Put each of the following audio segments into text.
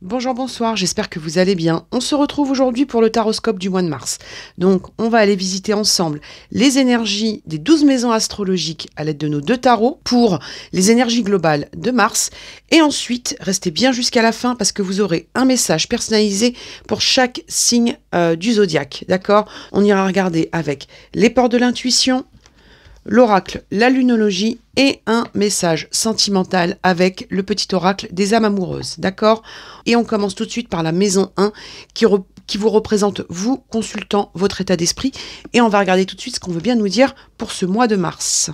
Bonjour, bonsoir, j'espère que vous allez bien. On se retrouve aujourd'hui pour le taroscope du mois de mars. Donc, on va aller visiter ensemble les énergies des 12 maisons astrologiques à l'aide de nos deux tarots pour les énergies globales de Mars. Et ensuite, restez bien jusqu'à la fin parce que vous aurez un message personnalisé pour chaque signe du zodiaque. D'accord? On ira regarder avec les portes de l'intuition, l'oracle, la lunologie et un message sentimental avec le petit oracle des âmes amoureuses, d'accord? Et on commence tout de suite par la maison 1 qui vous représente, vous, consultant votre état d'esprit. Et on va regarder tout de suite ce qu'on veut bien nous dire pour ce mois de mars.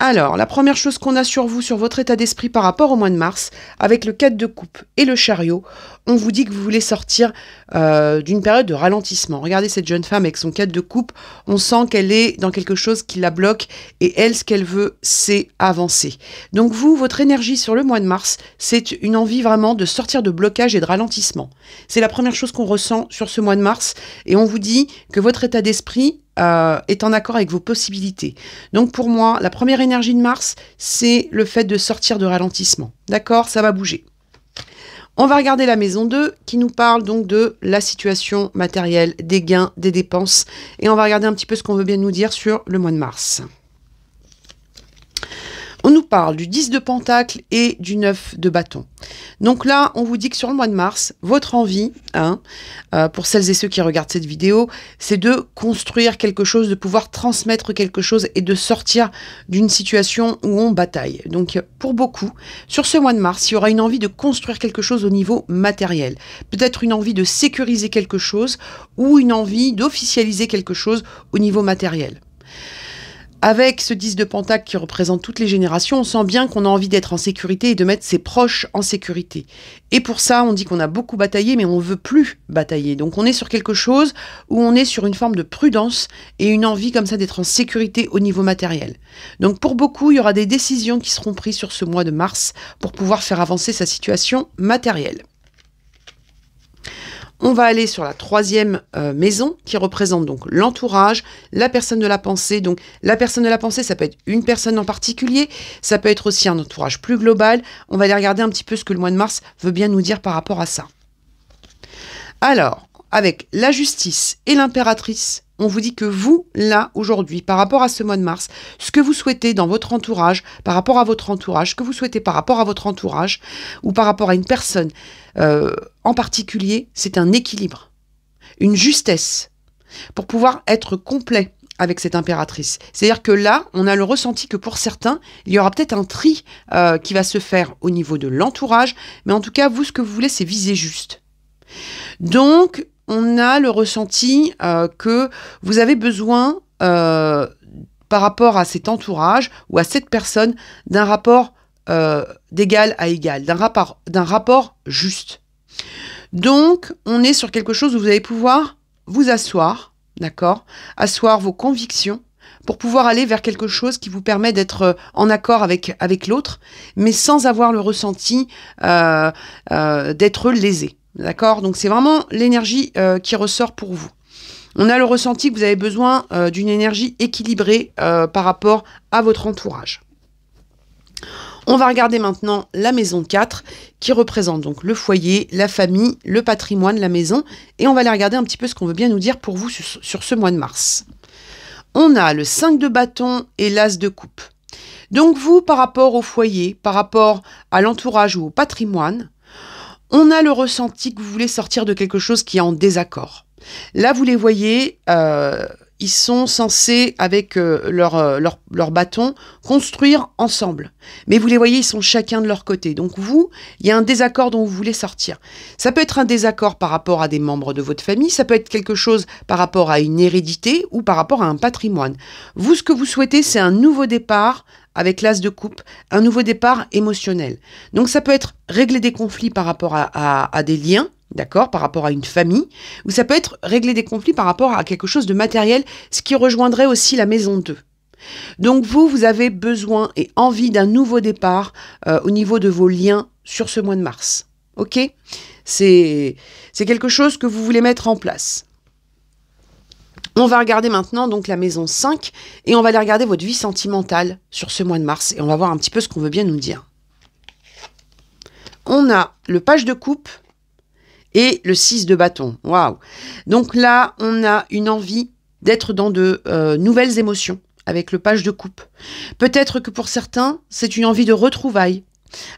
Alors, la première chose qu'on a sur vous, sur votre état d'esprit par rapport au mois de mars, avec le 4 de coupe et le chariot, on vous dit que vous voulez sortir d'une période de ralentissement. Regardez cette jeune femme avec son 4 de coupe, on sent qu'elle est dans quelque chose qui la bloque et elle, ce qu'elle veut, c'est avancer. Donc vous, votre énergie sur le mois de mars, c'est une envie vraiment de sortir de blocage et de ralentissement. C'est la première chose qu'on ressent sur ce mois de mars et on vous dit que votre état d'esprit est en accord avec vos possibilités. Donc pour moi, la première énergie de Mars, c'est le fait de sortir de ralentissement. D'accord? Ça va bouger. On va regarder la maison 2 qui nous parle donc de la situation matérielle, des gains, des dépenses. Et on va regarder un petit peu ce qu'on veut bien nous dire sur le mois de mars. On nous parle du 10 de pentacle et du 9 de bâton. Donc là, on vous dit que sur le mois de mars, votre envie, pour celles et ceux qui regardent cette vidéo, c'est de construire quelque chose, de pouvoir transmettre quelque chose et de sortir d'une situation où on bataille. Donc pour beaucoup, sur ce mois de mars, il y aura une envie de construire quelque chose au niveau matériel. Peut-être une envie de sécuriser quelque chose ou une envie d'officialiser quelque chose au niveau matériel. Avec ce 10 de pentacle qui représente toutes les générations, on sent bien qu'on a envie d'être en sécurité et de mettre ses proches en sécurité. Et pour ça, on dit qu'on a beaucoup bataillé, mais on ne veut plus batailler. Donc on est sur quelque chose où on est sur une forme de prudence et une envie comme ça d'être en sécurité au niveau matériel. Donc pour beaucoup, il y aura des décisions qui seront prises sur ce mois de mars pour pouvoir faire avancer sa situation matérielle. On va aller sur la troisième maison qui représente donc l'entourage, la personne de la pensée. Donc la personne de la pensée, ça peut être une personne en particulier, ça peut être aussi un entourage plus global. On va aller regarder un petit peu ce que le mois de mars veut bien nous dire par rapport à ça. Alors, avec la justice et l'impératrice, on vous dit que vous, là, aujourd'hui, par rapport à ce mois de mars, ce que vous souhaitez dans votre entourage, par rapport à votre entourage, ce que vous souhaitez par rapport à votre entourage, ou par rapport à une personne en particulier, c'est un équilibre, une justesse, pour pouvoir être complet avec cette impératrice. C'est-à-dire que là, on a le ressenti que pour certains, il y aura peut-être un tri qui va se faire au niveau de l'entourage, mais en tout cas, vous, ce que vous voulez, c'est viser juste. Donc, on a le ressenti que vous avez besoin, par rapport à cet entourage ou à cette personne, d'un rapport d'égal à égal, d'un rapport juste. Donc, on est sur quelque chose où vous allez pouvoir vous asseoir, d'accord, asseoir vos convictions pour pouvoir aller vers quelque chose qui vous permet d'être en accord avec l'autre, mais sans avoir le ressenti d'être lésé. D'accord? Donc c'est vraiment l'énergie qui ressort pour vous. On a le ressenti que vous avez besoin d'une énergie équilibrée par rapport à votre entourage. On va regarder maintenant la maison 4 qui représente donc le foyer, la famille, le patrimoine, la maison. Et on va aller regarder un petit peu ce qu'on veut bien nous dire pour vous sur ce mois de mars. On a le 5 de bâton et l'as de coupe. Donc vous, par rapport au foyer, par rapport à l'entourage ou au patrimoine, on a le ressenti que vous voulez sortir de quelque chose qui est en désaccord. Là, vous les voyez, ils sont censés, avec leur bâton, construire ensemble. Mais vous les voyez, ils sont chacun de leur côté. Donc vous, il y a un désaccord dont vous voulez sortir. Ça peut être un désaccord par rapport à des membres de votre famille, ça peut être quelque chose par rapport à une hérédité ou par rapport à un patrimoine. Vous, ce que vous souhaitez, c'est un nouveau départ avec l'as de coupe, un nouveau départ émotionnel. Donc ça peut être régler des conflits par rapport à des liens, d'accord, par rapport à une famille, ou ça peut être régler des conflits par rapport à quelque chose de matériel, ce qui rejoindrait aussi la maison 2. Donc vous avez besoin et envie d'un nouveau départ au niveau de vos liens sur ce mois de mars. Ok? C'est quelque chose que vous voulez mettre en place. On va regarder maintenant donc la maison 5 et on va aller regarder votre vie sentimentale sur ce mois de mars et on va voir un petit peu ce qu'on veut bien nous dire. on a le page de coupe et le 6 de bâton. Waouh! Donc là, on a une envie d'être dans de nouvelles émotions avec le page de coupe. Peut-être que pour certains, c'est une envie de retrouvailles.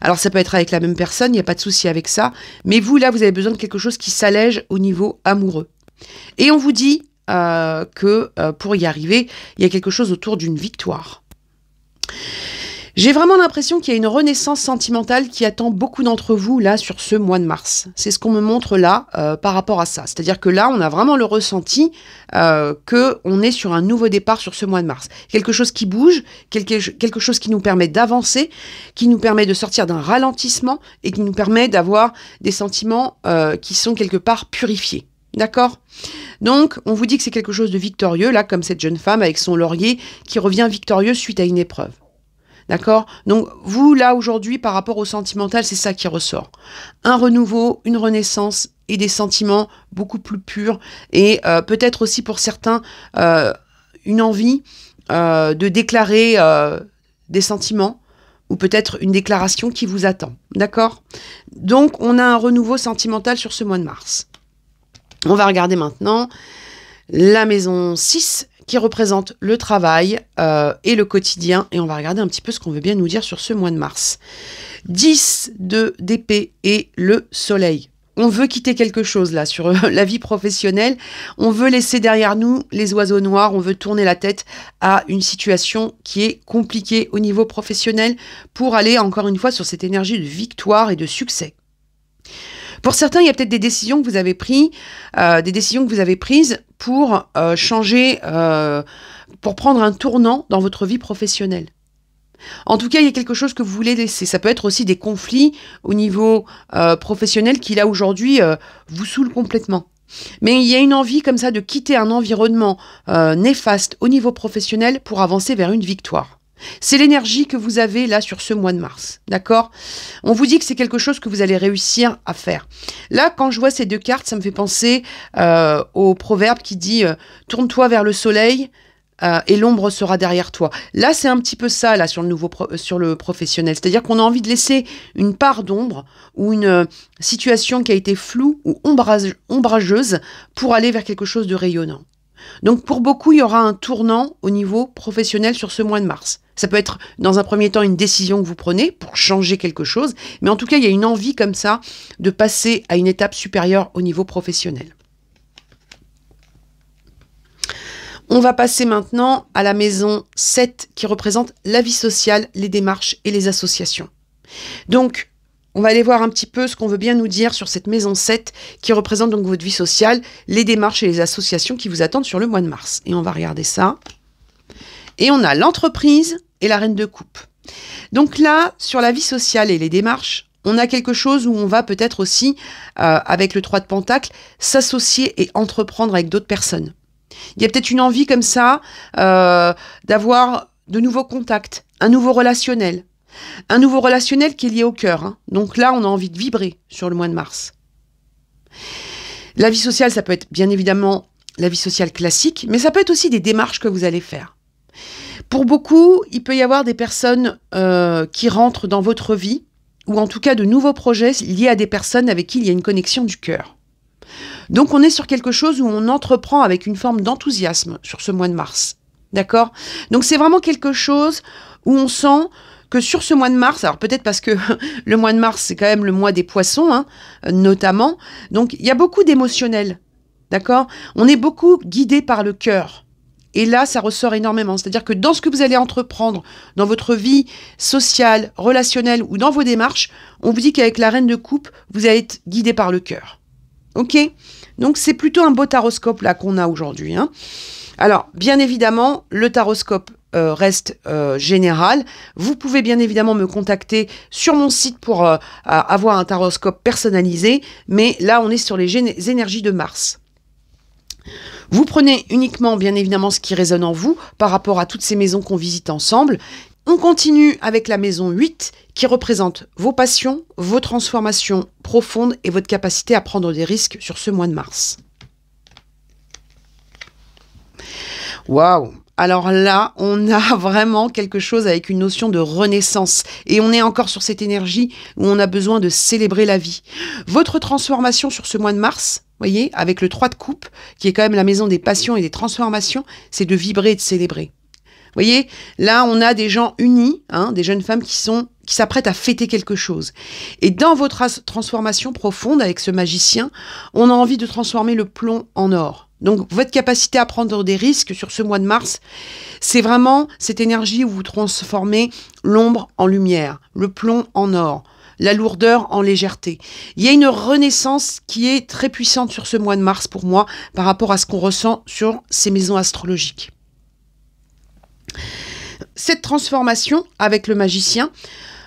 Alors ça peut être avec la même personne, il n'y a pas de souci avec ça. Mais vous, là, vous avez besoin de quelque chose qui s'allège au niveau amoureux. Et on vous dit que pour y arriver, il y a quelque chose autour d'une victoire. J'ai vraiment l'impression qu'il y a une renaissance sentimentale qui attend beaucoup d'entre vous là sur ce mois de mars. C'est ce qu'on me montre là par rapport à ça. C'est-à-dire que là, on a vraiment le ressenti qu'on est sur un nouveau départ sur ce mois de mars. Quelque chose qui bouge, quelque chose qui nous permet d'avancer, qui nous permet de sortir d'un ralentissement et qui nous permet d'avoir des sentiments qui sont quelque part purifiés. D'accord? Donc, on vous dit que c'est quelque chose de victorieux, là, comme cette jeune femme avec son laurier qui revient victorieux suite à une épreuve. D'accord? Donc, vous, là, aujourd'hui, par rapport au sentimental, c'est ça qui ressort. Un renouveau, une renaissance et des sentiments beaucoup plus purs. Et peut-être aussi pour certains, une envie de déclarer des sentiments ou peut-être une déclaration qui vous attend. D'accord? Donc, on a un renouveau sentimental sur ce mois de mars. On va regarder maintenant la maison 6 qui représente le travail et le quotidien. Et on va regarder un petit peu ce qu'on veut bien nous dire sur ce mois de mars. 10 d'épée et le soleil. On veut quitter quelque chose là sur la vie professionnelle. On veut laisser derrière nous les oiseaux noirs. On veut tourner la tête à une situation qui est compliquée au niveau professionnel pour aller encore une fois sur cette énergie de victoire et de succès. Pour certains, il y a peut-être des décisions que vous avez prises, pour changer, pour prendre un tournant dans votre vie professionnelle. En tout cas, il y a quelque chose que vous voulez laisser. Ça peut être aussi des conflits au niveau professionnel qui, là, aujourd'hui, vous saoulent complètement. Mais il y a une envie comme ça de quitter un environnement néfaste au niveau professionnel pour avancer vers une victoire. C'est l'énergie que vous avez là sur ce mois de mars, d'accord? On vous dit que c'est quelque chose que vous allez réussir à faire. Là, quand je vois ces deux cartes, ça me fait penser au proverbe qui dit « Tourne-toi vers le soleil et l'ombre sera derrière toi ». Là, c'est un petit peu ça là sur le professionnel. C'est-à-dire qu'on a envie de laisser une part d'ombre ou une situation qui a été floue ou ombrageuse pour aller vers quelque chose de rayonnant. Donc pour beaucoup, il y aura un tournant au niveau professionnel sur ce mois de mars. Ça peut être dans un premier temps une décision que vous prenez pour changer quelque chose, mais en tout cas, il y a une envie comme ça de passer à une étape supérieure au niveau professionnel. On va passer maintenant à la maison 7 qui représente la vie sociale, les démarches et les associations. Donc, on va aller voir un petit peu ce qu'on veut bien nous dire sur cette maison 7 qui représente donc votre vie sociale, les démarches et les associations qui vous attendent sur le mois de mars. Et on va regarder ça. Et on a l'entreprise et la reine de coupe. Donc là, sur la vie sociale et les démarches, on a quelque chose où on va peut-être aussi, avec le 3 de Pentacle, s'associer et entreprendre avec d'autres personnes. Il y a peut-être une envie comme ça d'avoir de nouveaux contacts, un nouveau relationnel. Un nouveau relationnel qui est lié au cœur. Hein. Donc là, on a envie de vibrer sur le mois de mars. La vie sociale, ça peut être bien évidemment la vie sociale classique, mais ça peut être aussi des démarches que vous allez faire. Pour beaucoup, il peut y avoir des personnes qui rentrent dans votre vie, ou en tout cas de nouveaux projets liés à des personnes avec qui il y a une connexion du cœur. Donc on est sur quelque chose où on entreprend avec une forme d'enthousiasme sur ce mois de mars. D'accord? Donc c'est vraiment quelque chose où on sent que sur ce mois de mars, alors peut-être parce que le mois de mars, c'est quand même le mois des poissons, hein, notamment, donc il y a beaucoup d'émotionnel, d'accord? On est beaucoup guidé par le cœur. Et là, ça ressort énormément. C'est-à-dire que dans ce que vous allez entreprendre, dans votre vie sociale, relationnelle ou dans vos démarches, on vous dit qu'avec la reine de coupe, vous allez être guidé par le cœur. Ok? Donc c'est plutôt un beau taroscope là qu'on a aujourd'hui, hein. Alors, bien évidemment, le taroscope reste général. Vous pouvez bien évidemment me contacter sur mon site pour avoir un taroscope personnalisé, mais là, on est sur les énergies de Mars. Vous prenez uniquement, bien évidemment, ce qui résonne en vous par rapport à toutes ces maisons qu'on visite ensemble. On continue avec la maison 8 qui représente vos passions, vos transformations profondes et votre capacité à prendre des risques sur ce mois de mars. Waouh! alors là, on a vraiment quelque chose avec une notion de renaissance. Et on est encore sur cette énergie où on a besoin de célébrer la vie. Votre transformation sur ce mois de mars, voyez, avec le 3 de coupe, qui est quand même la maison des passions et des transformations, c'est de vibrer et de célébrer. Vous voyez, là, on a des gens unis, hein, des jeunes femmes qui s'apprêtent à fêter quelque chose. Et dans votre transformation profonde avec ce magicien, on a envie de transformer le plomb en or. Donc, votre capacité à prendre des risques sur ce mois de mars, c'est vraiment cette énergie où vous transformez l'ombre en lumière, le plomb en or, la lourdeur en légèreté. Il y a une renaissance qui est très puissante sur ce mois de mars pour moi par rapport à ce qu'on ressent sur ces maisons astrologiques. Cette transformation avec le magicien,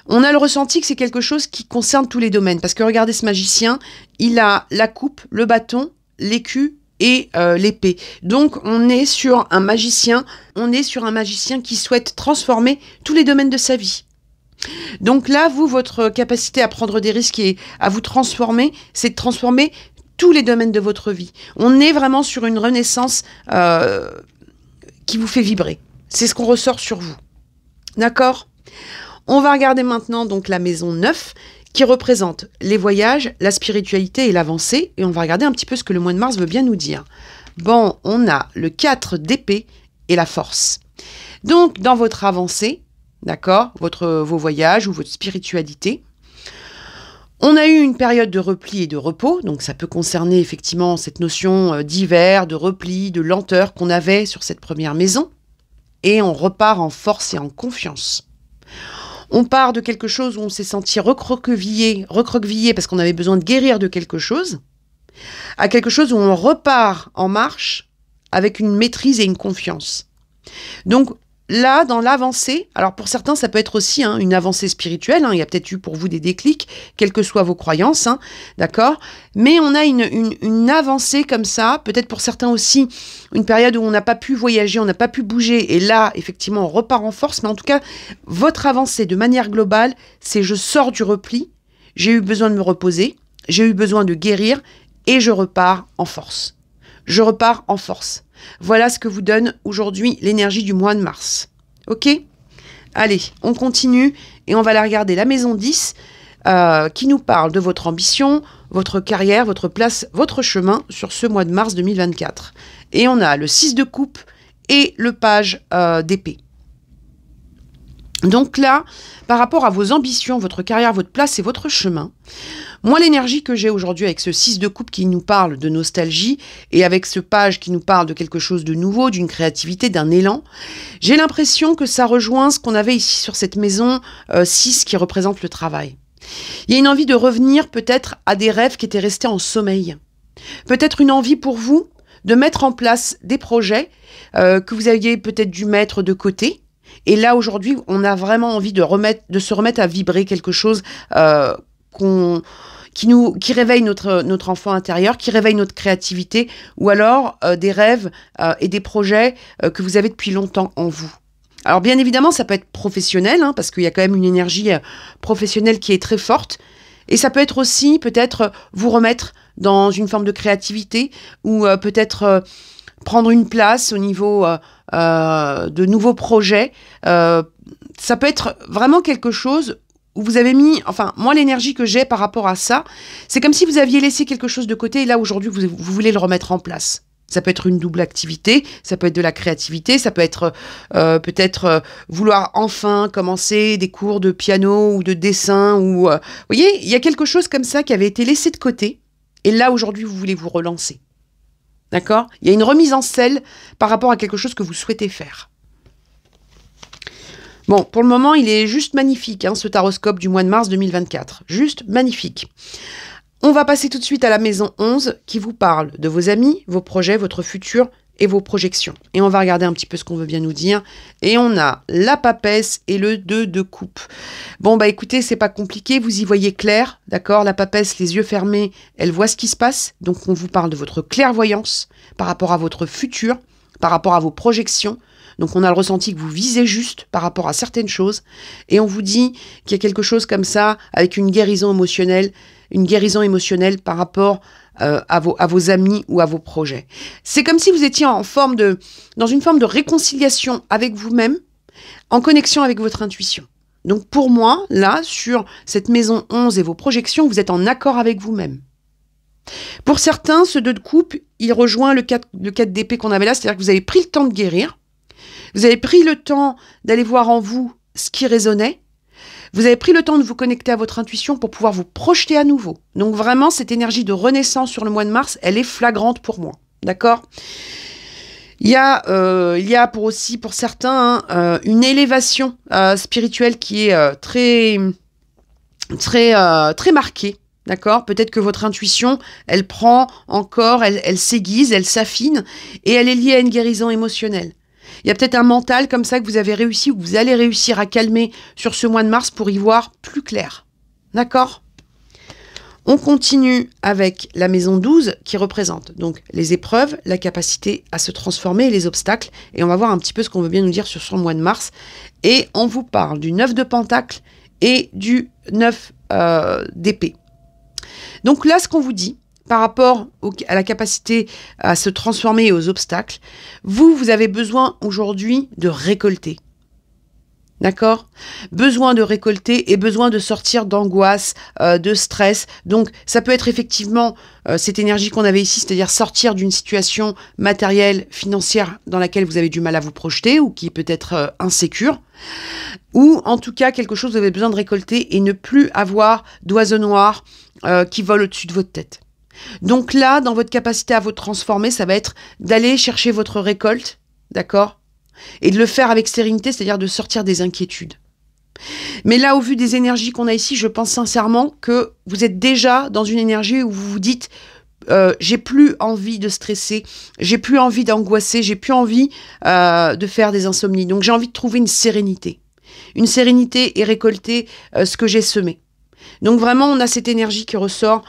on a le ressenti que c'est quelque chose qui concerne tous les domaines. Parce que regardez ce magicien, il a la coupe, le bâton, l'écu et l'épée. Donc on est sur un magicien qui souhaite transformer tous les domaines de sa vie. Donc là, vous, votre capacité à prendre des risques et à vous transformer, c'est de transformer tous les domaines de votre vie. On est vraiment sur une renaissance qui vous fait vibrer. C'est ce qu'on ressort sur vous. D'accord? On va regarder maintenant donc la maison 9 qui représente les voyages, la spiritualité et l'avancée. Et on va regarder un petit peu ce que le mois de mars veut bien nous dire. Bon, on a le 4 d'épée et la force. Donc, dans votre avancée, d'accord, vos voyages ou votre spiritualité, on a eu une période de repli et de repos. Donc, ça peut concerner effectivement cette notion d'hiver, de repli, de lenteur qu'on avait sur cette première maison. Et on repart en force et en confiance. On part de quelque chose où on s'est senti recroquevillé parce qu'on avait besoin de guérir de quelque chose, à quelque chose où on repart en marche avec une maîtrise et une confiance. Donc là, dans l'avancée, alors pour certains, ça peut être aussi une avancée spirituelle, il y a peut-être eu pour vous des déclics, quelles que soient vos croyances, d'accord? Mais on a une avancée comme ça, peut-être pour certains aussi, une période où on n'a pas pu voyager, on n'a pas pu bouger, et là, effectivement, on repart en force, mais en tout cas, votre avancée de manière globale, c'est je sors du repli, j'ai eu besoin de me reposer, j'ai eu besoin de guérir, et je repars en force. Je repars en force. Voilà ce que vous donne aujourd'hui l'énergie du mois de mars. Ok? Allez, on continue et on va aller regarder la maison 10 qui nous parle de votre ambition, votre carrière, votre place, votre chemin sur ce mois de mars 2024. Et on a le 6 de coupe et le page d'épée. Donc là, par rapport à vos ambitions, votre carrière, votre place et votre chemin, moi, l'énergie que j'ai aujourd'hui avec ce 6 de coupe qui nous parle de nostalgie et avec ce page qui nous parle de quelque chose de nouveau, d'une créativité, d'un élan, j'ai l'impression que ça rejoint ce qu'on avait ici sur cette maison 6 qui représente le travail. Il y a une envie de revenir peut-être à des rêves qui étaient restés en sommeil. Peut-être une envie pour vous de mettre en place des projets que vous aviez peut-être dû mettre de côté. Et là, aujourd'hui, on a vraiment envie de se remettre à vibrer quelque chose qui réveille notre enfant intérieur, qui réveille notre créativité, ou alors des rêves et des projets que vous avez depuis longtemps en vous. Alors bien évidemment, ça peut être professionnel, parce qu'il y a quand même une énergie professionnelle qui est très forte, et ça peut être aussi peut-être vous remettre dans une forme de créativité, ou peut-être prendre une place au niveau de nouveaux projets. Ça peut être vraiment quelque chose où vous avez mis, enfin, moi, l'énergie que j'ai par rapport à ça, c'est comme si vous aviez laissé quelque chose de côté et là, aujourd'hui, vous voulez le remettre en place. Ça peut être une double activité, ça peut être de la créativité, ça peut être peut-être vouloir enfin commencer des cours de piano ou de dessin. Ou, vous voyez, il y a quelque chose comme ça qui avait été laissé de côté et là, aujourd'hui, vous voulez vous relancer. D'accord? Il y a une remise en selle par rapport à quelque chose que vous souhaitez faire. Bon, pour le moment, il est juste magnifique, ce taroscope du mois de mars 2024. Juste magnifique. On va passer tout de suite à la maison 11 qui vous parle de vos amis, vos projets, votre futur et vos projections. Et on va regarder un petit peu ce qu'on veut bien nous dire. Et on a la papesse et le 2 de coupe. Bon, bah écoutez, c'est pas compliqué, vous y voyez clair, d'accord? La papesse, les yeux fermés, elle voit ce qui se passe. Donc on vous parle de votre clairvoyance par rapport à votre futur, par rapport à vos projections. Donc on a le ressenti que vous visez juste par rapport à certaines choses. Et on vous dit qu'il y a quelque chose comme ça avec une guérison émotionnelle par rapport à vos amis ou à vos projets. C'est comme si vous étiez dans une forme de réconciliation avec vous-même, en connexion avec votre intuition. Donc pour moi, là, sur cette maison 11 et vos projections, vous êtes en accord avec vous-même. Pour certains, ce 2 de coupe, il rejoint le 4 d'épée qu'on avait là, c'est-à-dire que vous avez pris le temps de guérir, vous avez pris le temps d'aller voir en vous ce qui résonnait, vous avez pris le temps de vous connecter à votre intuition pour pouvoir vous projeter à nouveau. Donc vraiment, cette énergie de renaissance sur le mois de mars, elle est flagrante pour moi. D'accord ? Il y a pour certains une élévation spirituelle qui est très marquée. D'accord ? Peut-être que votre intuition, elle prend encore, elle s'aiguise, elle s'affine et elle est liée à une guérison émotionnelle. Il y a peut-être un mental comme ça que vous avez réussi ou que vous allez réussir à calmer sur ce mois de mars pour y voir plus clair. D'accord ? On continue avec la maison 12 qui représente donc les épreuves, la capacité à se transformer et les obstacles. Et on va voir un petit peu ce qu'on veut bien nous dire sur ce mois de mars. Et on vous parle du 9 de Pentacle et du 9 d'épée. Donc là, ce qu'on vous dit par rapport à la capacité à se transformer et aux obstacles, vous avez besoin aujourd'hui de récolter. D'accord ? Besoin de récolter et besoin de sortir d'angoisse, de stress. Donc, ça peut être effectivement cette énergie qu'on avait ici, c'est-à-dire sortir d'une situation matérielle, financière dans laquelle vous avez du mal à vous projeter ou qui est peut-être insécure. Ou en tout cas, quelque chose que vous avez besoin de récolter et ne plus avoir d'oiseaux noirs qui volent au-dessus de votre tête. Donc là, dans votre capacité à vous transformer, ça va être d'aller chercher votre récolte, d'accord ? Et de le faire avec sérénité, c'est-à-dire de sortir des inquiétudes. Mais là, au vu des énergies qu'on a ici, je pense sincèrement que vous êtes déjà dans une énergie où vous vous dites j'ai plus envie de stresser, j'ai plus envie d'angoisser, j'ai plus envie de faire des insomnies. Donc j'ai envie de trouver une sérénité et récolter ce que j'ai semé. Donc vraiment, on a cette énergie qui ressort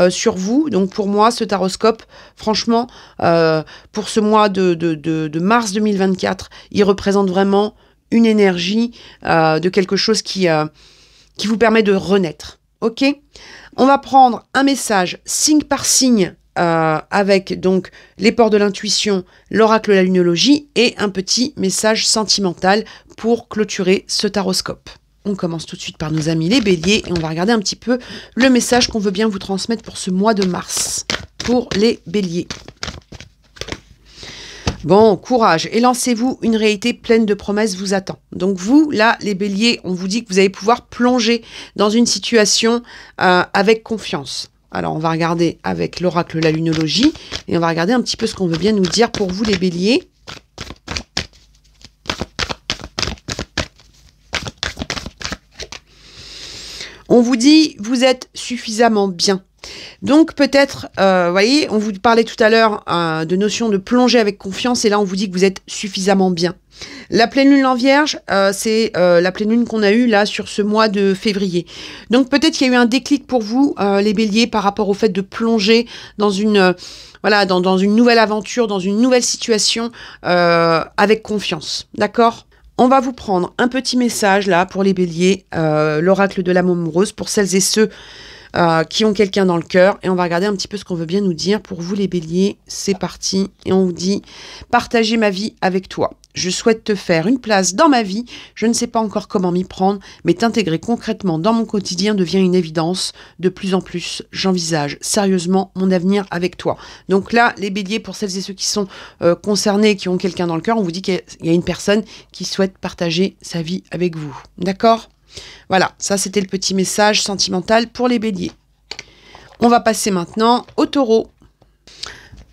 sur vous. Donc pour moi, ce taroscope, franchement, pour ce mois de mars 2024, il représente vraiment une énergie de quelque chose qui vous permet de renaître. Ok ? On va prendre un message signe par signe avec donc les ports de l'intuition, l'oracle de la lunologie et un petit message sentimental pour clôturer ce taroscope. On commence tout de suite par nos amis les béliers et on va regarder un petit peu le message qu'on veut bien vous transmettre pour ce mois de mars, pour les béliers. Bon, courage et lancez-vous, une réalité pleine de promesses vous attend. Donc vous, là, les béliers, on vous dit que vous allez pouvoir plonger dans une situation avec confiance. Alors, on va regarder avec l'oracle de la lunologie et on va regarder un petit peu ce qu'on veut bien nous dire pour vous, les béliers. On vous dit, vous êtes suffisamment bien. Donc peut-être, voyez, on vous parlait tout à l'heure de notion de plonger avec confiance et là on vous dit que vous êtes suffisamment bien. La pleine lune en vierge, c'est la pleine lune qu'on a eue là sur ce mois de février. Donc peut-être qu'il y a eu un déclic pour vous, les béliers, par rapport au fait de plonger dans une, dans une nouvelle aventure, dans une nouvelle situation avec confiance. D'accord ? On va vous prendre un petit message là pour les béliers, l'oracle de l'âme amoureuse, pour celles et ceux qui ont quelqu'un dans le cœur. Et on va regarder un petit peu ce qu'on veut bien nous dire pour vous les béliers. C'est parti. Et on vous dit, partagez ma vie avec toi. Je souhaite te faire une place dans ma vie. Je ne sais pas encore comment m'y prendre, mais t'intégrer concrètement dans mon quotidien devient une évidence. De plus en plus, j'envisage sérieusement mon avenir avec toi. Donc là, les béliers, pour celles et ceux qui sont concernés, qui ont quelqu'un dans le cœur, on vous dit qu'il y a une personne qui souhaite partager sa vie avec vous. D'accord ? Voilà, ça c'était le petit message sentimental pour les béliers. On va passer maintenant aux taureaux.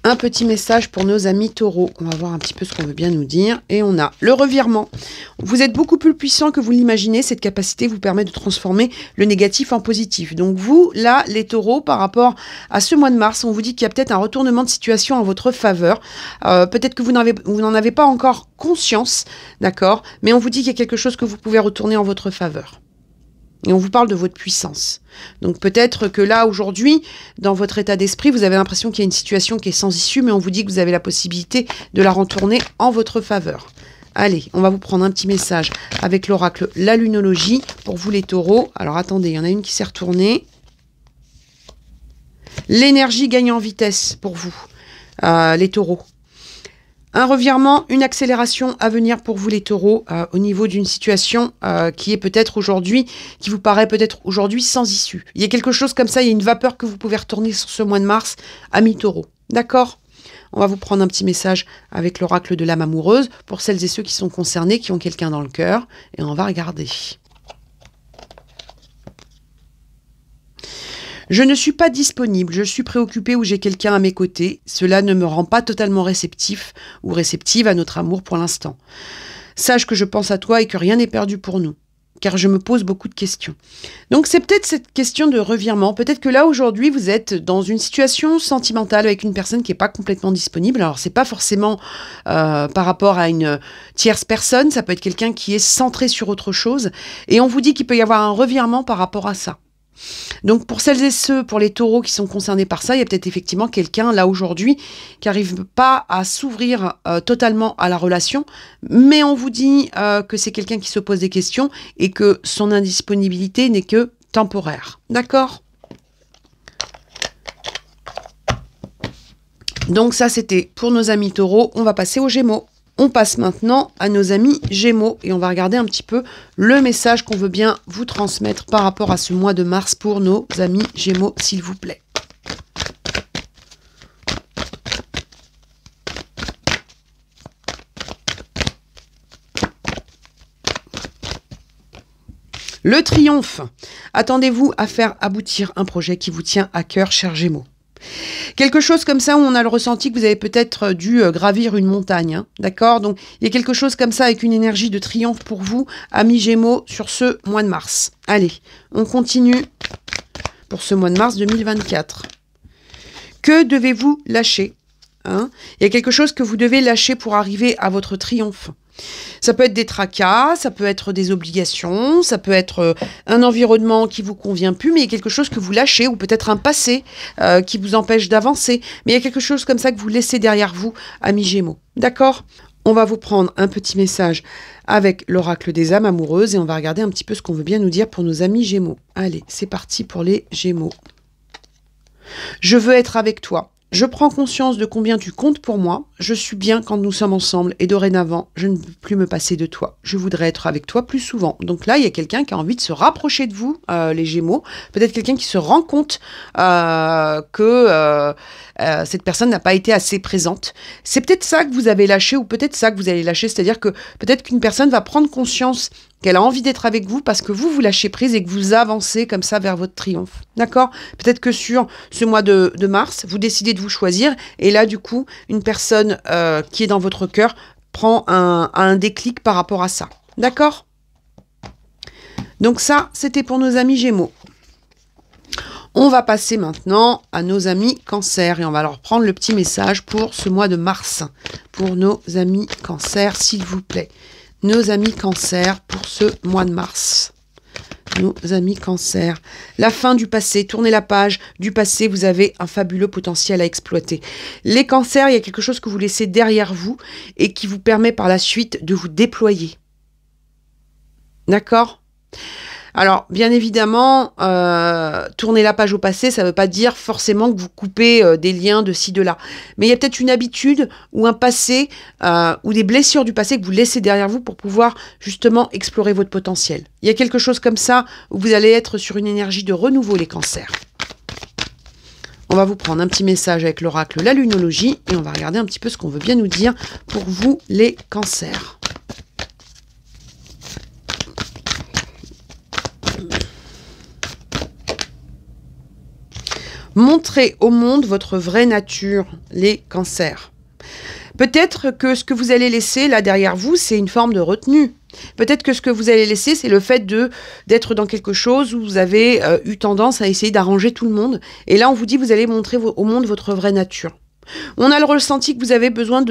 Un petit message pour nos amis taureaux. On va voir un petit peu ce qu'on veut bien nous dire. Et on a le revirement. Vous êtes beaucoup plus puissant que vous l'imaginez. Cette capacité vous permet de transformer le négatif en positif. Donc vous, là, les taureaux, par rapport à ce mois de mars, on vous dit qu'il y a peut-être un retournement de situation en votre faveur. Peut-être que vous n'en avez pas encore conscience, d'accord ? Mais on vous dit qu'il y a quelque chose que vous pouvez retourner en votre faveur. Et on vous parle de votre puissance. Donc peut-être que là, aujourd'hui, dans votre état d'esprit, vous avez l'impression qu'il y a une situation qui est sans issue, mais on vous dit que vous avez la possibilité de la retourner en votre faveur. Allez, on va vous prendre un petit message avec l'oracle, la lunologie, pour vous les taureaux. Alors attendez, il y en a une qui s'est retournée. L'énergie gagne en vitesse pour vous, les taureaux. Un revirement, une accélération à venir pour vous les taureaux au niveau d'une situation qui est peut-être aujourd'hui, qui vous paraît peut-être aujourd'hui sans issue. Il y a quelque chose comme ça, il y a une vapeur que vous pouvez retourner sur ce mois de mars, amis taureaux. D'accord ? On va vous prendre un petit message avec l'oracle de l'âme amoureuse pour celles et ceux qui sont concernés, qui ont quelqu'un dans le cœur. Et on va regarder. Je ne suis pas disponible, je suis préoccupée ou j'ai quelqu'un à mes côtés. Cela ne me rend pas totalement réceptif ou réceptive à notre amour pour l'instant. Sache que je pense à toi et que rien n'est perdu pour nous, car je me pose beaucoup de questions. Donc c'est peut-être cette question de revirement. Peut-être que là, aujourd'hui, vous êtes dans une situation sentimentale avec une personne qui n'est pas complètement disponible. Alors, c'est pas forcément par rapport à une tierce personne. Ça peut être quelqu'un qui est centré sur autre chose. Et on vous dit qu'il peut y avoir un revirement par rapport à ça. Donc pour celles et ceux, pour les taureaux qui sont concernés par ça, il y a peut-être effectivement quelqu'un là aujourd'hui qui n'arrive pas à s'ouvrir totalement à la relation, mais on vous dit que c'est quelqu'un qui se pose des questions et que son indisponibilité n'est que temporaire. D'accord ? Donc ça c'était pour nos amis taureaux, on va passer aux gémeaux. On passe maintenant à nos amis Gémeaux et on va regarder un petit peu le message qu'on veut bien vous transmettre par rapport à ce mois de mars pour nos amis Gémeaux, s'il vous plaît. Le triomphe. Attendez-vous à faire aboutir un projet qui vous tient à cœur, chers Gémeaux. Quelque chose comme ça où on a le ressenti que vous avez peut-être dû gravir une montagne, hein, d'accord? Donc, il y a quelque chose comme ça avec une énergie de triomphe pour vous, amis Gémeaux, sur ce mois de mars. Allez, on continue pour ce mois de mars 2024. Que devez-vous lâcher, hein? Il y a quelque chose que vous devez lâcher pour arriver à votre triomphe. Ça peut être des tracas, ça peut être des obligations, ça peut être un environnement qui vous convient plus, mais il y a quelque chose que vous lâchez, ou peut-être un passé qui vous empêche d'avancer. Mais il y a quelque chose comme ça que vous laissez derrière vous, amis Gémeaux. D'accord ? On va vous prendre un petit message avec l'oracle des âmes amoureuses et on va regarder un petit peu ce qu'on veut bien nous dire pour nos amis Gémeaux. Allez, c'est parti pour les Gémeaux. Je veux être avec toi. Je prends conscience de combien tu comptes pour moi. Je suis bien quand nous sommes ensemble et dorénavant, je ne peux plus me passer de toi. Je voudrais être avec toi plus souvent. Donc là, il y a quelqu'un qui a envie de se rapprocher de vous, les Gémeaux. Peut-être quelqu'un qui se rend compte que cette personne n'a pas été assez présente. C'est peut-être ça que vous avez lâché ou peut-être ça que vous allez lâcher. C'est-à-dire que peut-être qu'une personne va prendre conscience qu'elle a envie d'être avec vous parce que vous lâchez prise et que vous avancez comme ça vers votre triomphe. D'accord ? Peut-être que sur ce mois de mars, vous décidez de vous choisir et là, du coup, une personne qui est dans votre cœur prend un déclic par rapport à ça. D'accord ? Donc ça, c'était pour nos amis Gémeaux. On va passer maintenant à nos amis Cancer et on va leur prendre le petit message pour ce mois de mars. Pour nos amis Cancer, s'il vous plaît. Nos amis Cancer pour ce mois de mars. Nos amis Cancer. La fin du passé, tournez la page du passé, vous avez un fabuleux potentiel à exploiter. Les Cancers, il y a quelque chose que vous laissez derrière vous et qui vous permet par la suite de vous déployer. D'accord ? Alors, bien évidemment, tourner la page au passé, ça ne veut pas dire forcément que vous coupez des liens de ci, de là. Mais il y a peut-être une habitude ou un passé ou des blessures du passé que vous laissez derrière vous pour pouvoir justement explorer votre potentiel. Il y a quelque chose comme ça où vous allez être sur une énergie de renouveau, les Cancers. On va vous prendre un petit message avec l'oracle, la lunologie, et on va regarder un petit peu ce qu'on veut bien nous dire pour vous, les Cancers. Montrez au monde votre vraie nature, les Cancers. Peut-être que ce que vous allez laisser là derrière vous, c'est une forme de retenue. Peut-être que ce que vous allez laisser, c'est le fait d'être dans quelque chose où vous avez eu tendance à essayer d'arranger tout le monde. Et là, on vous dit, vous allez montrer au monde votre vraie nature. On a le ressenti que vous avez besoin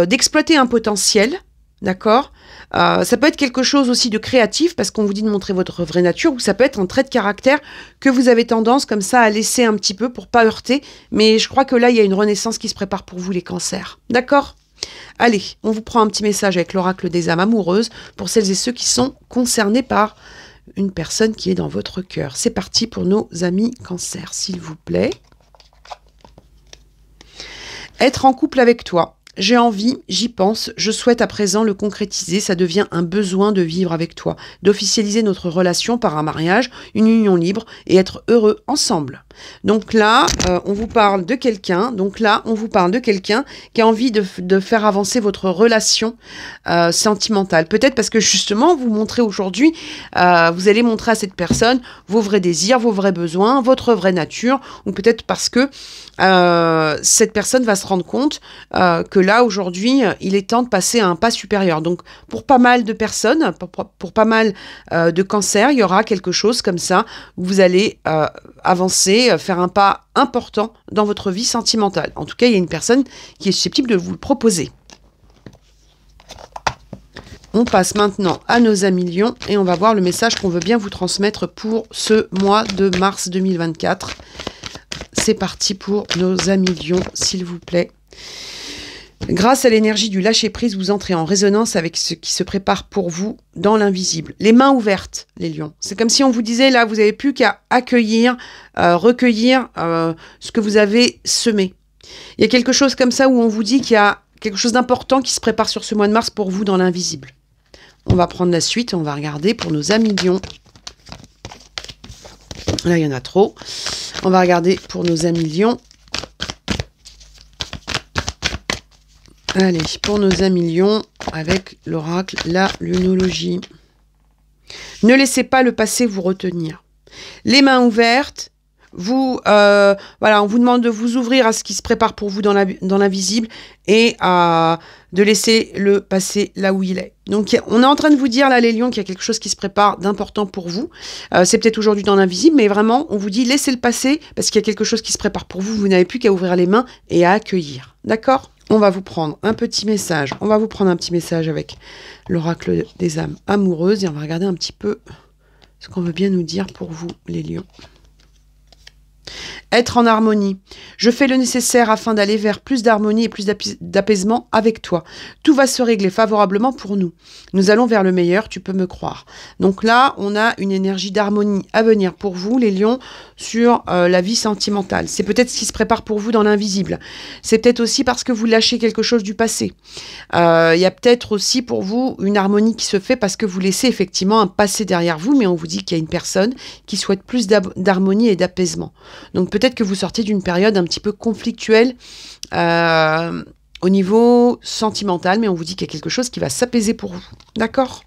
d'exploiter un potentiel, d'accord ? Ça peut être quelque chose aussi de créatif parce qu'on vous dit de montrer votre vraie nature ou ça peut être un trait de caractère que vous avez tendance comme ça à laisser un petit peu pour pas heurter. Mais je crois que là, il y a une renaissance qui se prépare pour vous, les Cancers. D'accord ? Allez, on vous prend un petit message avec l'oracle des âmes amoureuses pour celles et ceux qui sont concernés par une personne qui est dans votre cœur. C'est parti pour nos amis Cancer, s'il vous plaît. Être en couple avec toi. J'ai envie, j'y pense, je souhaite à présent le concrétiser, ça devient un besoin de vivre avec toi, d'officialiser notre relation par un mariage, une union libre et être heureux ensemble. Donc là, on vous parle de quelqu'un, qui a envie de faire avancer votre relation sentimentale. Peut-être parce que justement, vous montrez aujourd'hui, vous allez montrer à cette personne vos vrais désirs, vos vrais besoins, votre vraie nature, ou peut-être parce que cette personne va se rendre compte que là, aujourd'hui, il est temps de passer à un pas supérieur. Donc, pour pas mal de personnes, pour pas mal de cancers, il y aura quelque chose comme ça, où vous allez avancer, faire un pas important dans votre vie sentimentale. En tout cas, il y a une personne qui est susceptible de vous le proposer. On passe maintenant à nos amis Lions et on va voir le message qu'on veut bien vous transmettre pour ce mois de mars 2024. C'est parti pour nos amis Lions, s'il vous plaît. Grâce à l'énergie du lâcher-prise, vous entrez en résonance avec ce qui se prépare pour vous dans l'invisible. Les mains ouvertes, les lions. C'est comme si on vous disait, là, vous n'avez plus qu'à accueillir, recueillir ce que vous avez semé. Il y a quelque chose comme ça où on vous dit qu'il y a quelque chose d'important qui se prépare sur ce mois de mars pour vous dans l'invisible. On va prendre la suite, on va regarder pour nos amis lions. Là, il y en a trop. On va regarder pour nos amis lions. Allez, pour nos amis lions, avec l'oracle, la lunologie. Ne laissez pas le passé vous retenir. Les mains ouvertes, voilà, on vous demande de vous ouvrir à ce qui se prépare pour vous dans l'invisible et de laisser le passé là où il est. Donc, on est en train de vous dire, là, les lions, qu'il y a quelque chose qui se prépare d'important pour vous. C'est peut-être aujourd'hui dans l'invisible, mais vraiment, on vous dit, laissez le passé, parce qu'il y a quelque chose qui se prépare pour vous. Vous n'avez plus qu'à ouvrir les mains et à accueillir. D'accord ? On va vous prendre un petit message. On va vous prendre un petit message avec l'oracle des âmes amoureuses et on va regarder un petit peu ce qu'on veut bien nous dire pour vous, les lions. Être en harmonie. Je fais le nécessaire afin d'aller vers plus d'harmonie et plus d'apaisement avec toi. Tout va se régler favorablement pour nous. Nous allons vers le meilleur, tu peux me croire. Donc là, on a une énergie d'harmonie à venir pour vous, les lions, sur la vie sentimentale. C'est peut-être ce qui se prépare pour vous dans l'invisible. C'est peut-être aussi parce que vous lâchez quelque chose du passé. Il y a peut-être aussi pour vous une harmonie qui se fait parce que vous laissez effectivement un passé derrière vous, mais on vous dit qu'il y a une personne qui souhaite plus d'harmonie et d'apaisement. Donc peut-être que vous sortez d'une période un petit peu conflictuelle au niveau sentimental, mais on vous dit qu'il y a quelque chose qui va s'apaiser pour vous. D'accord ?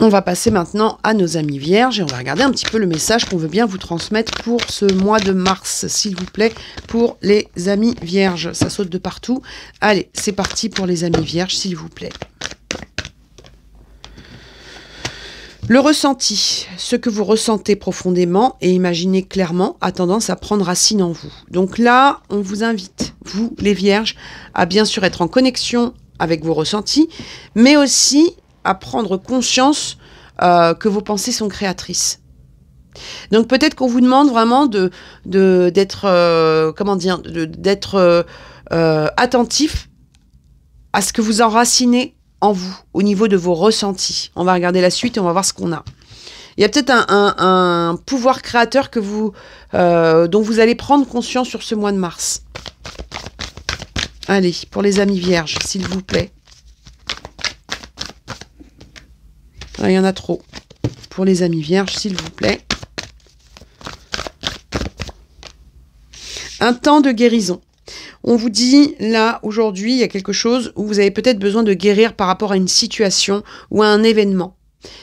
On va passer maintenant à nos amis vierges et on va regarder un petit peu le message qu'on veut bien vous transmettre pour ce mois de mars, s'il vous plaît, pour les amis vierges. Ça saute de partout. Allez, c'est parti pour les amis vierges, s'il vous plaît. Le ressenti, ce que vous ressentez profondément et imaginez clairement, a tendance à prendre racine en vous. Donc là, on vous invite, vous les vierges, à bien sûr être en connexion avec vos ressentis, mais aussi à prendre conscience que vos pensées sont créatrices. Donc peut-être qu'on vous demande vraiment d'être attentif à ce que vous enracinez en vous, au niveau de vos ressentis. On va regarder la suite et on va voir ce qu'on a. Il y a peut-être un pouvoir créateur dont vous allez prendre conscience sur ce mois de mars. Allez, pour les amis vierges, s'il vous plaît. Ah, il y en a trop. Pour les amis vierges, s'il vous plaît. Un temps de guérison. On vous dit, là, aujourd'hui, il y a quelque chose où vous avez peut-être besoin de guérir par rapport à une situation ou à un événement.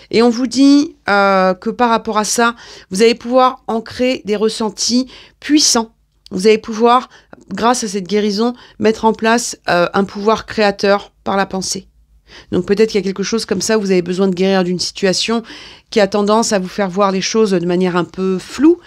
Et on vous dit que par rapport à ça, vous allez pouvoir ancrer des ressentis puissants. Vous allez pouvoir, grâce à cette guérison, mettre en place un pouvoir créateur par la pensée. Donc peut-être qu'il y a quelque chose comme ça où vous avez besoin de guérir d'une situation qui a tendance à vous faire voir les choses de manière un peu floue,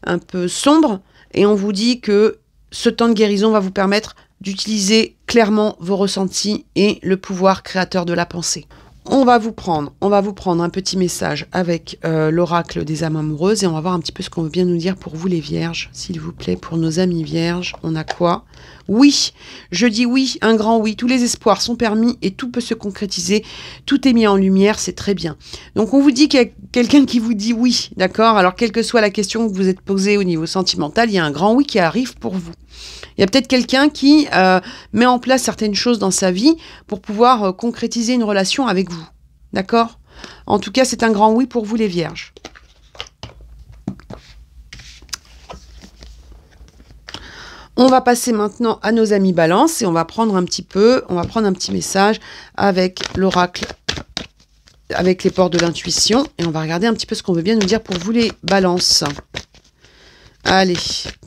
un peu sombre. Et on vous dit que ce temps de guérison va vous permettre d'utiliser clairement vos ressentis et le pouvoir créateur de la pensée. On va vous prendre un petit message avec l'oracle des âmes amoureuses et on va voir un petit peu ce qu'on veut bien nous dire pour vous les vierges, s'il vous plaît, pour nos amis vierges. On a quoi? Oui, je dis oui, un grand oui. Tous les espoirs sont permis et tout peut se concrétiser. Tout est mis en lumière, c'est très bien. Donc on vous dit qu'il y a quelqu'un qui vous dit oui, d'accord? Alors quelle que soit la question que vous êtes posée au niveau sentimental, il y a un grand oui qui arrive pour vous. Il y a peut-être quelqu'un qui met en place certaines choses dans sa vie pour pouvoir concrétiser une relation avec vous. D'accord? En tout cas, c'est un grand oui pour vous les vierges. On va passer maintenant à nos amis balance et on va prendre un petit message avec l'oracle, avec les portes de l'intuition et on va regarder un petit peu ce qu'on veut bien nous dire pour vous les balances. Allez,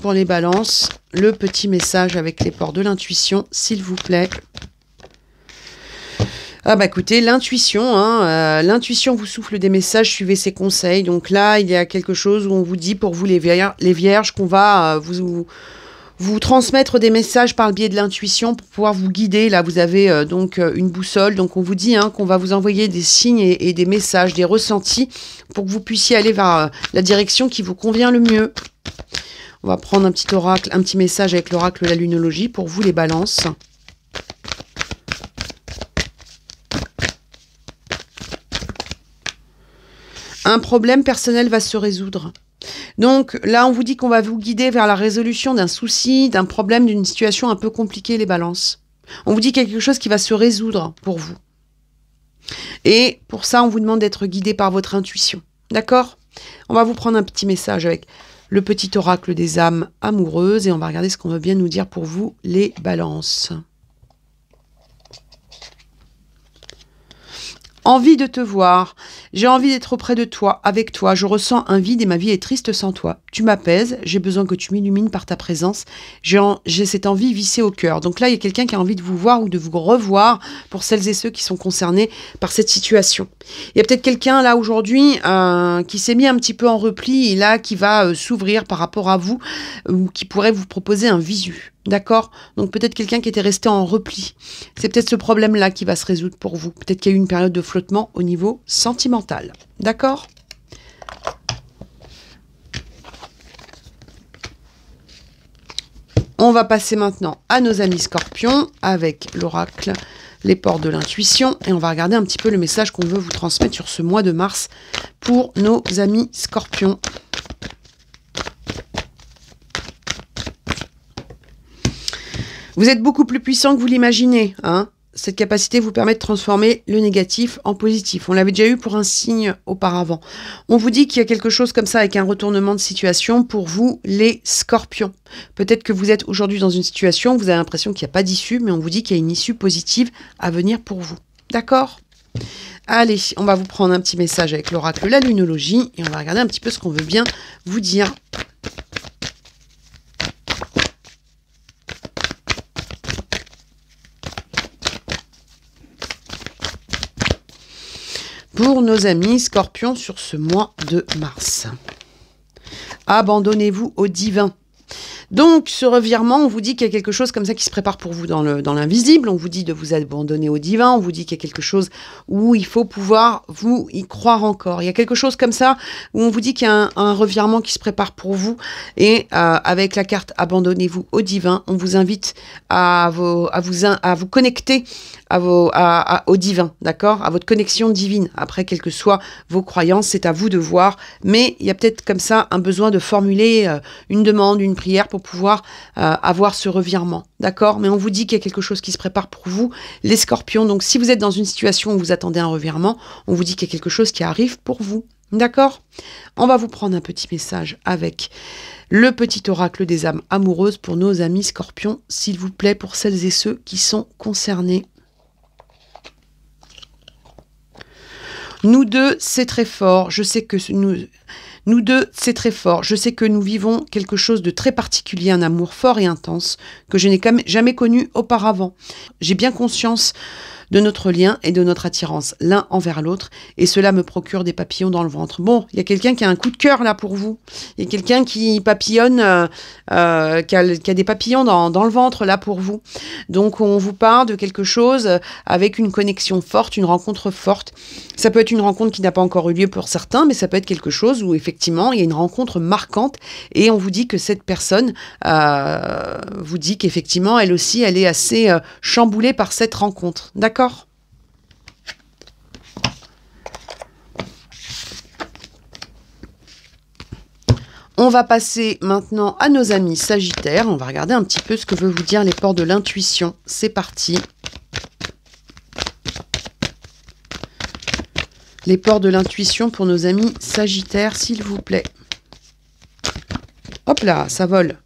pour les balances, le petit message avec les portes de l'intuition, s'il vous plaît. Ah bah écoutez, l'intuition, l'intuition vous souffle des messages, suivez ses conseils. Donc là, il y a quelque chose où on vous dit pour vous les vierges qu'on va vous transmettre des messages par le biais de l'intuition pour pouvoir vous guider. Là, vous avez donc une boussole. Donc, on vous dit qu'on va vous envoyer des signes et des messages, des ressentis pour que vous puissiez aller vers la direction qui vous convient le mieux. On va prendre un petit oracle, un petit message avec l'oracle de la lunologie pour vous les balances. Un problème personnel va se résoudre. Donc là, on vous dit qu'on va vous guider vers la résolution d'un souci, d'un problème, d'une situation un peu compliquée, les balances. On vous dit quelque chose qui va se résoudre pour vous. Et pour ça, on vous demande d'être guidé par votre intuition. D'accord? On va vous prendre un petit message avec le petit oracle des âmes amoureuses et on va regarder ce qu'on veut bien nous dire pour vous, les balances. Envie de te voir, j'ai envie d'être auprès de toi, avec toi, je ressens un vide et ma vie est triste sans toi. Tu m'apaises, j'ai besoin que tu m'illumines par ta présence, j'ai cette envie vissée au cœur. Donc là, il y a quelqu'un qui a envie de vous voir ou de vous revoir pour celles et ceux qui sont concernés par cette situation. Il y a peut-être quelqu'un là aujourd'hui qui s'est mis un petit peu en repli et là qui va s'ouvrir par rapport à vous ou qui pourrait vous proposer un visu. D'accord? Donc peut-être quelqu'un qui était resté en repli. C'est peut-être ce problème-là qui va se résoudre pour vous. Peut-être qu'il y a eu une période de flottement au niveau sentimental. D'accord? On va passer maintenant à nos amis scorpions avec l'oracle, les portes de l'intuition. Et on va regarder un petit peu le message qu'on veut vous transmettre sur ce mois de mars pour nos amis scorpions. Vous êtes beaucoup plus puissant que vous l'imaginez. Cette capacité vous permet de transformer le négatif en positif. On l'avait déjà eu pour un signe auparavant. On vous dit qu'il y a quelque chose comme ça avec un retournement de situation pour vous, les scorpions. Peut-être que vous êtes aujourd'hui dans une situation où vous avez l'impression qu'il n'y a pas d'issue, mais on vous dit qu'il y a une issue positive à venir pour vous. D'accord ? Allez, on va vous prendre un petit message avec l'oracle, la lunologie, et on va regarder un petit peu ce qu'on veut bien vous dire. Pour nos amis scorpions sur ce mois de mars. Abandonnez-vous au divin. Donc, ce revirement, on vous dit qu'il y a quelque chose comme ça qui se prépare pour vous dans l'invisible. On vous dit de vous abandonner au divin. On vous dit qu'il y a quelque chose où il faut pouvoir vous y croire encore. Il y a quelque chose comme ça où on vous dit qu'il y a un revirement qui se prépare pour vous. Et avec la carte « Abandonnez-vous au divin », on vous invite à vous connecter au divin, d'accord? À votre connexion divine. Après, quelles que soient vos croyances, c'est à vous de voir. Mais il y a peut-être comme ça un besoin de formuler une demande, une prière pour pouvoir avoir ce revirement, d'accord? Mais on vous dit qu'il y a quelque chose qui se prépare pour vous, les scorpions. Donc, si vous êtes dans une situation où vous attendez un revirement, on vous dit qu'il y a quelque chose qui arrive pour vous, d'accord? On va vous prendre un petit message avec le petit oracle des âmes amoureuses pour nos amis scorpions, s'il vous plaît, pour celles et ceux qui sont concernés. Nous deux, c'est très fort. Je sais que nous deux, c'est très fort. Je sais que nous vivons quelque chose de très particulier, un amour fort et intense que je n'ai jamais connu auparavant. J'ai bien conscience de notre lien et de notre attirance l'un envers l'autre. Et cela me procure des papillons dans le ventre. Bon, il y a quelqu'un qui a un coup de cœur là pour vous. Il y a quelqu'un qui papillonne, qui a des papillons dans le ventre là pour vous. Donc on vous parle de quelque chose avec une connexion forte, une rencontre forte. Ça peut être une rencontre qui n'a pas encore eu lieu pour certains, mais ça peut être quelque chose où effectivement il y a une rencontre marquante et on vous dit que cette personne vous dit qu'effectivement elle aussi elle est assez chamboulée par cette rencontre. D'accord ? On va passer maintenant à nos amis Sagittaires. On va regarder un petit peu ce que veut vous dire les ports de l'intuition. C'est parti. Les ports de l'intuition pour nos amis Sagittaires, s'il vous plaît. Hop là, ça vole.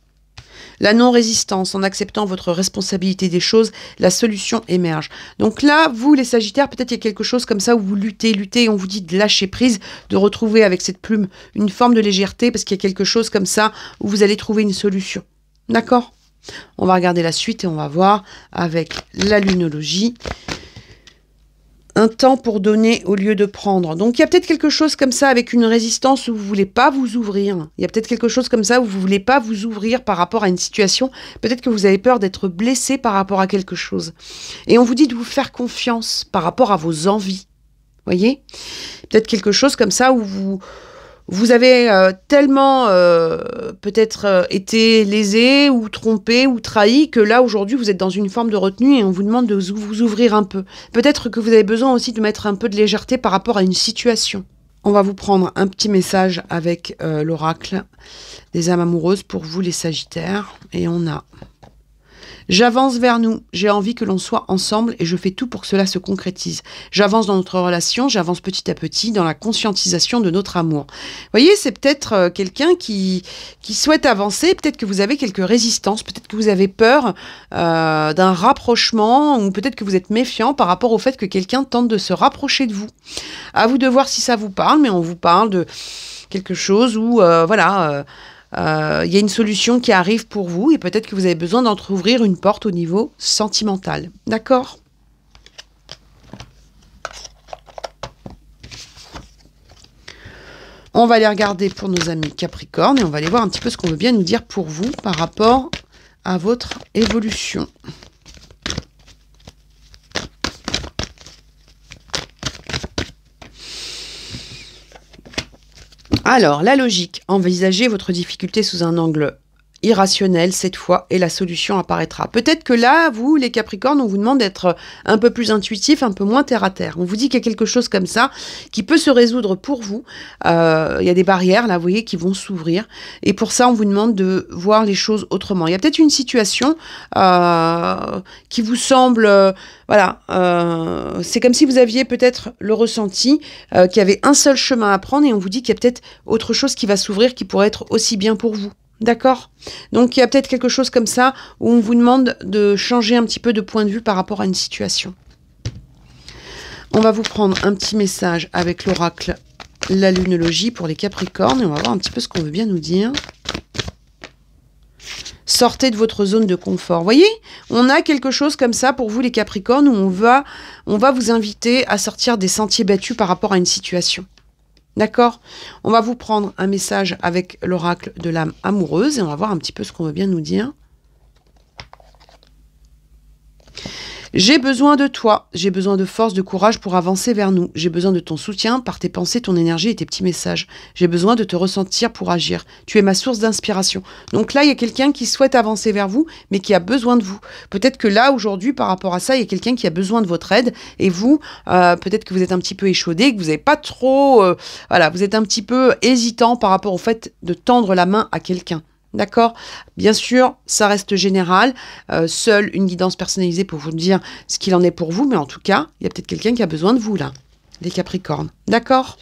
La non-résistance, en acceptant votre responsabilité des choses, la solution émerge. Donc là, vous les Sagittaires, peut-être il y a quelque chose comme ça où vous luttez, et on vous dit de lâcher prise, de retrouver avec cette plume une forme de légèreté, parce qu'il y a quelque chose comme ça où vous allez trouver une solution. D'accord ? On va regarder la suite et on va voir avec la lunologie. Un temps pour donner au lieu de prendre. Donc, il y a peut-être quelque chose comme ça avec une résistance où vous ne voulez pas vous ouvrir. Il y a peut-être quelque chose comme ça où vous ne voulez pas vous ouvrir par rapport à une situation. Peut-être que vous avez peur d'être blessé par rapport à quelque chose. Et on vous dit de vous faire confiance par rapport à vos envies. Voyez ? Peut-être quelque chose comme ça où vous avez tellement peut-être été lésé ou trompé ou trahi que là, aujourd'hui, vous êtes dans une forme de retenue et on vous demande de vous ouvrir un peu. Peut-être que vous avez besoin aussi de mettre un peu de légèreté par rapport à une situation. On va vous prendre un petit message avec l'oracle des âmes amoureuses pour vous, les Sagittaires. Et on a... J'avance vers nous, j'ai envie que l'on soit ensemble et je fais tout pour que cela se concrétise. J'avance dans notre relation, j'avance petit à petit dans la conscientisation de notre amour. Vous voyez, c'est peut-être quelqu'un qui souhaite avancer, peut-être que vous avez quelques résistances, peut-être que vous avez peur d'un rapprochement ou peut-être que vous êtes méfiant par rapport au fait que quelqu'un tente de se rapprocher de vous. À vous de voir si ça vous parle, mais on vous parle de quelque chose où, voilà... il y a une solution qui arrive pour vous et peut-être que vous avez besoin d'entrouvrir une porte au niveau sentimental. D'accord ? On va aller regarder pour nos amis Capricorne et on va aller voir un petit peu ce qu'on veut bien nous dire pour vous par rapport à votre évolution. Alors, la logique, envisagez votre difficulté sous un angle irrationnel cette fois et la solution apparaîtra. Peut-être que là, vous, les Capricornes, on vous demande d'être un peu plus intuitif, un peu moins terre à terre. On vous dit qu'il y a quelque chose comme ça qui peut se résoudre pour vous. Il y a des barrières, là, vous voyez, qui vont s'ouvrir. Et pour ça, on vous demande de voir les choses autrement. Il y a peut-être une situation qui vous semble... voilà, c'est comme si vous aviez peut-être le ressenti qu'il y avait un seul chemin à prendre et on vous dit qu'il y a peut-être autre chose qui va s'ouvrir qui pourrait être aussi bien pour vous. D'accord ? Donc, il y a peut-être quelque chose comme ça où on vous demande de changer un petit peu de point de vue par rapport à une situation. On va vous prendre un petit message avec l'oracle, la lunologie pour les Capricornes et on va voir un petit peu ce qu'on veut bien nous dire. Sortez de votre zone de confort. Vous voyez, on a quelque chose comme ça pour vous les Capricornes où on va vous inviter à sortir des sentiers battus par rapport à une situation. D'accord ? On va vous prendre un message avec l'oracle de l'âme amoureuse et on va voir un petit peu ce qu'on veut bien nous dire. J'ai besoin de toi, j'ai besoin de force, de courage pour avancer vers nous. J'ai besoin de ton soutien par tes pensées, ton énergie et tes petits messages. J'ai besoin de te ressentir pour agir. Tu es ma source d'inspiration. Donc là, il y a quelqu'un qui souhaite avancer vers vous, mais qui a besoin de vous. Peut-être que là, aujourd'hui, par rapport à ça, il y a quelqu'un qui a besoin de votre aide. Et vous, peut-être que vous êtes un petit peu échaudé, que vous n'avez pas trop... voilà, vous êtes un petit peu hésitant par rapport au fait de tendre la main à quelqu'un. D'accord ? Bien sûr, ça reste général. Seule une guidance personnalisée pour vous dire ce qu'il en est pour vous. Mais en tout cas, il y a peut-être quelqu'un qui a besoin de vous, là. Les Capricornes. D'accord ?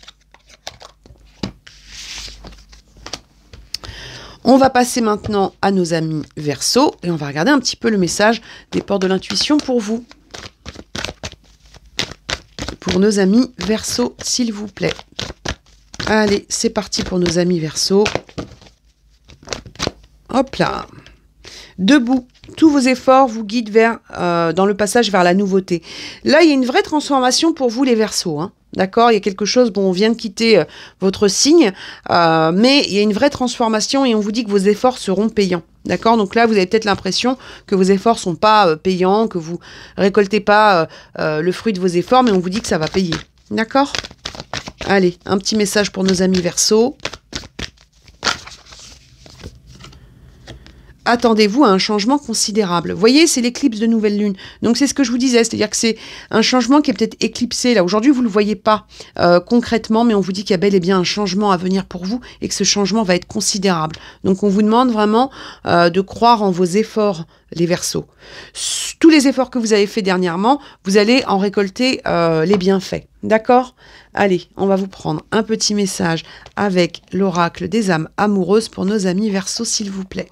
On va passer maintenant à nos amis Verseau. Et on va regarder un petit peu le message des ports de l'intuition pour vous. Pour nos amis Verseau, s'il vous plaît. Allez, c'est parti pour nos amis Verseau. Hop là, debout, tout tous vos efforts vous guident vers, dans le passage vers la nouveauté. Là, il y a une vraie transformation pour vous, les Verseaux, hein. D'accord, il y a quelque chose, bon, on vient de quitter votre signe, mais il y a une vraie transformation et on vous dit que vos efforts seront payants. D'accord, donc là, vous avez peut-être l'impression que vos efforts sont pas payants, que vous récoltez pas le fruit de vos efforts, mais on vous dit que ça va payer. D'accord? Allez, un petit message pour nos amis Verseaux. Attendez-vous à un changement considérable. Vous voyez, c'est l'éclipse de nouvelle lune. Donc, c'est ce que je vous disais, c'est-à-dire que c'est un changement qui est peut-être éclipsé. Là, aujourd'hui, vous ne le voyez pas concrètement, mais on vous dit qu'il y a bel et bien un changement à venir pour vous et que ce changement va être considérable. Donc, on vous demande vraiment de croire en vos efforts, les Verseaux. Tous les efforts que vous avez faits dernièrement, vous allez en récolter les bienfaits. D'accord? Allez, on va vous prendre un petit message avec l'oracle des âmes amoureuses pour nos amis Verseaux, s'il vous plaît.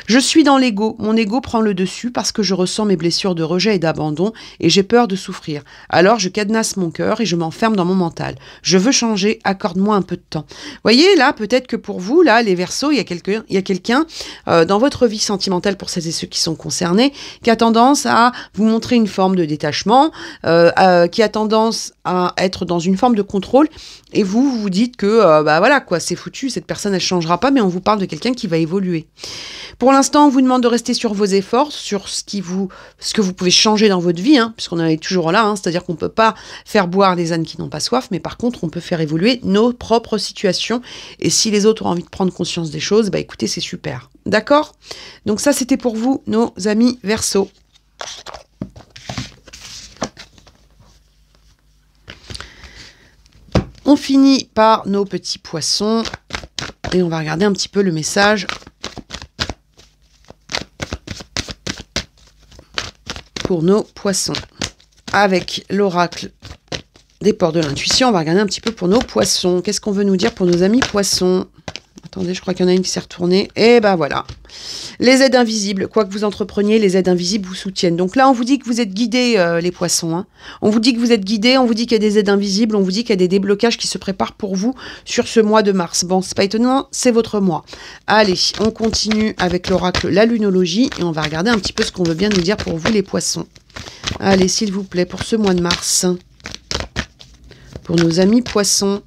Je suis dans l'ego, mon ego prend le dessus parce que je ressens mes blessures de rejet et d'abandon et j'ai peur de souffrir. Alors je cadenasse mon cœur et je m'enferme dans mon mental. Je veux changer, accorde-moi un peu de temps. Voyez là, peut-être que pour vous, là, les Verseaux, il y a quelqu'un dans votre vie sentimentale, pour celles et ceux qui sont concernés, qui a tendance à vous montrer une forme de détachement, qui a tendance à être dans une forme de contrôle, et vous vous dites que bah voilà quoi, c'est foutu, cette personne elle changera pas, mais on vous parle de quelqu'un qui va évoluer. Pour l'instant, on vous demande de rester sur vos efforts, sur ce que vous pouvez changer dans votre vie, hein, puisqu'on en est toujours là, hein, c'est-à-dire qu'on ne peut pas faire boire des ânes qui n'ont pas soif, mais par contre, on peut faire évoluer nos propres situations. Et si les autres ont envie de prendre conscience des choses, bah écoutez, c'est super. D'accord? Donc ça, c'était pour vous, nos amis Verseaux. On finit par nos petits poissons et on va regarder un petit peu le message pour nos poissons. Avec l'oracle des ports de l'intuition, on va regarder un petit peu pour nos poissons. Qu'est-ce qu'on veut nous dire pour nos amis poissons? Attendez, je crois qu'il y en a une qui s'est retournée. Et ben voilà. Les aides invisibles, quoi que vous entrepreniez, les aides invisibles vous soutiennent. Donc là, on vous dit que vous êtes guidés, les poissons. Hein. On vous dit que vous êtes guidés, on vous dit qu'il y a des aides invisibles, on vous dit qu'il y a des déblocages qui se préparent pour vous sur ce mois de mars. Bon, c'est pas étonnant, c'est votre mois. Allez, on continue avec l'oracle, la lunologie, et on va regarder un petit peu ce qu'on veut bien nous dire pour vous, les poissons. Allez, s'il vous plaît, pour ce mois de mars. Pour nos amis poissons.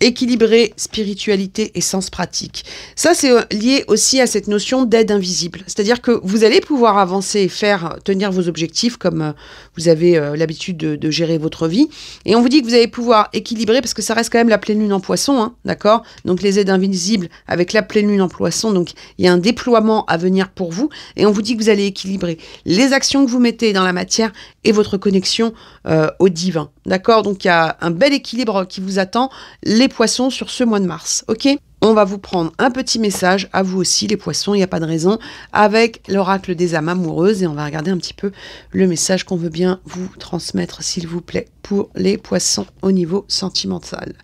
Équilibrer spiritualité et sens pratique. Ça, c'est lié aussi à cette notion d'aide invisible. C'est-à-dire que vous allez pouvoir avancer et tenir vos objectifs comme vous avez l'habitude de gérer votre vie. Et on vous dit que vous allez pouvoir équilibrer, parce que ça reste quand même la pleine lune en poisson, hein, d'accord? Donc les aides invisibles avec la pleine lune en poisson, donc il y a un déploiement à venir pour vous. Et on vous dit que vous allez équilibrer les actions que vous mettez dans la matière et votre connexion au divin. D'accord? Donc il y a un bel équilibre qui vous attend, les poissons, sur ce mois de mars. Ok? On va vous prendre un petit message, à vous aussi les poissons, il n'y a pas de raison, avec l'oracle des âmes amoureuses, et on va regarder un petit peu le message qu'on veut bien vous transmettre, s'il vous plaît, pour les poissons au niveau sentimental.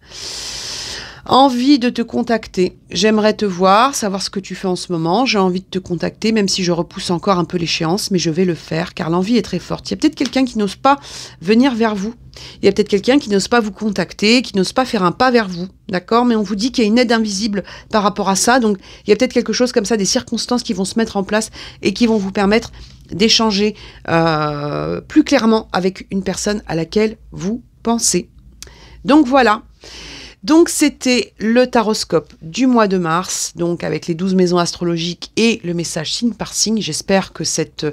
Envie de te contacter. J'aimerais te voir, savoir ce que tu fais en ce moment. J'ai envie de te contacter, même si je repousse encore un peu l'échéance, mais je vais le faire, car l'envie est très forte. Il y a peut-être quelqu'un qui n'ose pas venir vers vous. Il y a peut-être quelqu'un qui n'ose pas vous contacter, qui n'ose pas faire un pas vers vous. D'accord? Mais on vous dit qu'il y a une aide invisible par rapport à ça. Donc, il y a peut-être quelque chose comme ça, des circonstances qui vont se mettre en place et qui vont vous permettre d'échanger plus clairement avec une personne à laquelle vous pensez. Donc, voilà. Donc, c'était le taroscope du mois de mars, donc avec les 12 maisons astrologiques et le message signe par signe. J'espère que cette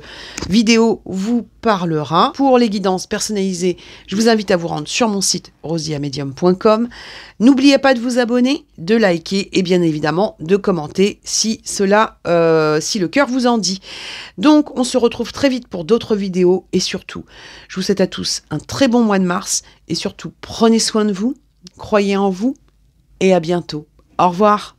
vidéo vous parlera. Pour les guidances personnalisées, je vous invite à vous rendre sur mon site rosiamedium.com. N'oubliez pas de vous abonner, de liker et bien évidemment de commenter si le cœur vous en dit. Donc, on se retrouve très vite pour d'autres vidéos et surtout, je vous souhaite à tous un très bon mois de mars et surtout, prenez soin de vous. Croyez en vous et à bientôt. Au revoir.